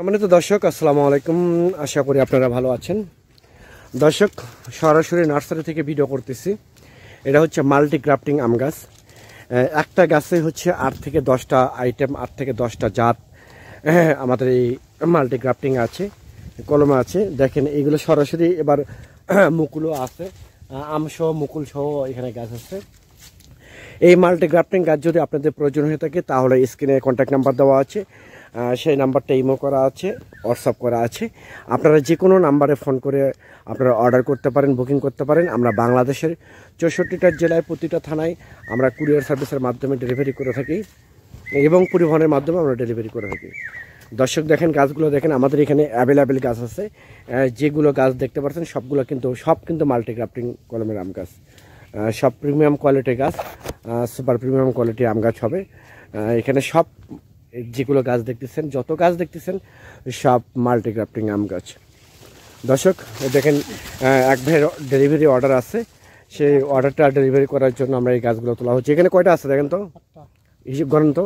সম্মানিত দর্শক, আসসালামু আলাইকুম। আশা করি আপনারা ভালো আছেন। দর্শক, সরাসরি নার্সারি থেকে ভিডিও করতেছি। এটা হচ্ছে মাল্টি গ্রাফটিং আম গাছ। একটা গাছে হচ্ছে 8 থেকে 10টা আইটেম, 8 থেকে 10টা জাত আমাদের এই মাল্টি গ্রাফটিং আছে, কলমে আছে। দেখেন এইগুলো সরাসরি এবার মুকুলও আছে, আমসহ মুকুল সহ এখানে গাছ আছে। এই মাল্টি গ্রাফটিং গাছ যদি আপনাদের প্রয়োজন হয়ে থাকে তাহলে স্ক্রিনে কন্ট্যাক্ট নাম্বার দেওয়া আছে, সেই নাম্বারটা ইমো করা আছে, হোয়াটসঅ্যাপ করা আছে। আপনারা যে কোনো নাম্বারে ফোন করে আপনারা অর্ডার করতে পারেন, বুকিং করতে পারেন। আমরা বাংলাদেশের 64টা জেলায় প্রতিটা থানায় আমরা কুরিয়ার সার্ভিসের মাধ্যমে ডেলিভারি করে থাকি এবং পরিবহনের মাধ্যমে আমরা ডেলিভারি করে থাকি। দর্শক দেখেন গাছগুলো দেখেন, আমাদের এখানে অ্যাভেলেবেল গাছ আছে। যেগুলো গাছ দেখতে পাচ্ছেন সবগুলো সব কিন্তু মাল্টি গ্রাফটিং কলমের আম গাছ, সব প্রিমিয়াম কোয়ালিটির গাছ, সুপার প্রিমিয়াম কোয়ালিটির আম গাছ হবে এখানে। সব যেগুলো গাছ দেখতেছেন, যত গাছ দেখতেছেন সব মাল্টি গ্রাফটিং আম গাছ। দর্শক দেখেন, এক ভাইয়ের ডেলিভারি অর্ডার আছে, সেই অর্ডারটা ডেলিভারি করার জন্য আমরা এই গাছগুলো তোলা হচ্ছে। এখানে কয়টা আছে দেখেন তো, হিসেব করেন তো।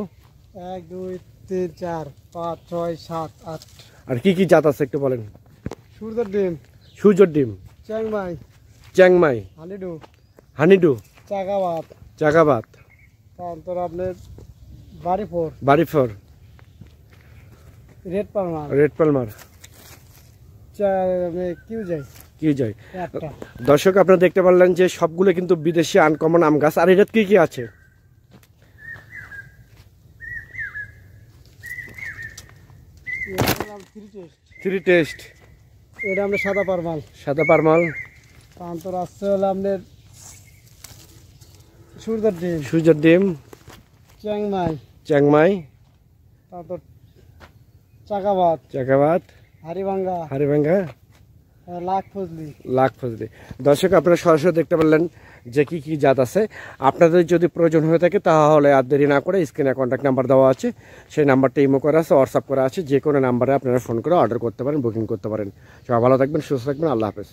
1 2 3 4 5 6 7 8। আর কি কি জাত আছে একটু বলেন। সূর্যের ডিম, সূর্যের ডিম, চ্যাংমাই, চ্যাংমাই, হানিডু, হানিডু, চাগাবাত, চাগাবাত, তারপর আপনার বাড়িফোর, বাড়িফোর, রেড পালমার, রেড পালমার, কিউ যাই কি যায়। একটা। দর্শক আপনারা দেখতে পারলেন যে সবগুলো কিন্তু বিদেশি আনকমন আম গাছ। আর এটা কি কি আছে? থ্রি টেস্ট, এটা আমরা সাদা পারমাল, সাদা পারমাল, তারপর আসছে হলো আপনার সূর্যের ডিম, সূর্যের ডিম, চ্যাংমাই, চ্যাংমাই, তারপর চাগাবাত, চাকাবাত, হারিভাঙ্গা, হাড়িভাঙ্গা, লাখ ফজলি, লাখ ফজলি। দর্শক আপনারা সরাসরি দেখতে পারলেন যে কি কি জাত আছে। আপনাদের যদি প্রয়োজন হয়ে থাকে তাহলে আর দেরি না করে স্ক্রিনে কন্ট্যাক্ট নাম্বার দেওয়া আছে, সেই নাম্বারটা ইমো করা আছে, হোয়াটসঅ্যাপ করা আছে। যে কোনো নাম্বারে আপনারা ফোন করে অর্ডার করতে পারেন, বুকিং করতে পারেন। সবাই ভালো থাকবেন, সুস্থ থাকবেন। আল্লাহ হাফেজ।